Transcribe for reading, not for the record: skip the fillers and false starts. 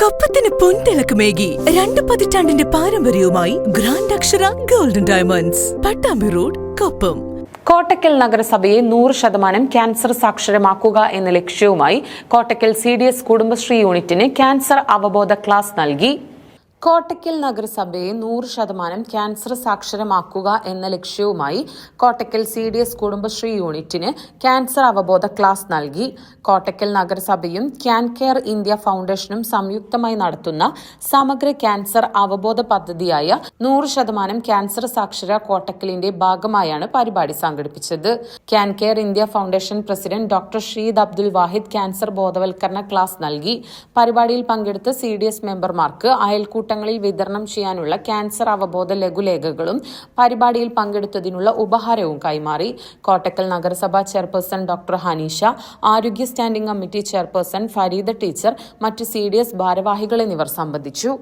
കൊപ്പത്തിന് പൊൻതിളക്കമേകി 2 പതിറ്റാണ്ടിന്റെ പാരമ്പര്യവുമായി grand Akshara golden diamonds, Pattambi road, Koppam. Kottakkal നഗരസഭയെ 100% cancer സാക്ഷരമാക്കുക എന്ന ലക്ഷ്യവുമായി കോട്ടക്കൽ CDS കുടുംബശ്രീ യൂണിറ്റിന് ക്യാൻസർ അവബോധ ക്ലാസ് നൽകി. കോട്ടക്കൽ നഗരസഭയെ 100% ക്യാൻസർ സാക്ഷരമാക്കുക എന്ന ലക്ഷ്യവുമായി കോട്ടക്കൽ CDS കുടുംബശ്രീ യൂണിറ്റിന് ക്യാൻസർ അവബോധ ക്ലാസ് നൽകി. കോട്ടക്കൽ നഗരസഭയും ക്യാൻ കെയർ ഇന്ത്യ ഫൗണ്ടേഷനും സംയുക്തമായി നടത്തുന്ന സമഗ്ര ക്യാൻസർ അവബോധ പദ്ധതിയായ 100% ക്യാൻസർ സാക്ഷര കോട്ടക്കലിന്റെ ഭാഗമായാണ് പരിപാടി സംഘടിപ്പിച്ചത്. Can care India foundation president doctor ഷീദ് അബ്ദുൽ വാഹിദ് ക്യാൻസർ ബോധവൽക്കരണ ക്ലാസ് നൽകി. പരിപാടിയിൽ പങ്കെടുത്ത CDS മെമ്പർമാർക്ക് അയൽക്കൂട്ട വിതരണം ചെയ്യാനുള്ള ക്യാൻസർ അവബോധ ലഘുലേഖകളും പരിപാടിയിൽ പങ്കെടുത്തതിനുള്ള ഉപഹാരവും കൈമാറി. കോട്ടക്കൽ നഗരസഭാ ചെയർപേഴ്സൺ ഡോക്ടർ ഹനീഷ, ആരോഗ്യ standing committee chairperson Fareeda teacher, മറ്റ് CDS ഭാരവാഹികൾ എന്നിവർ സംബന്ധിച്ചു.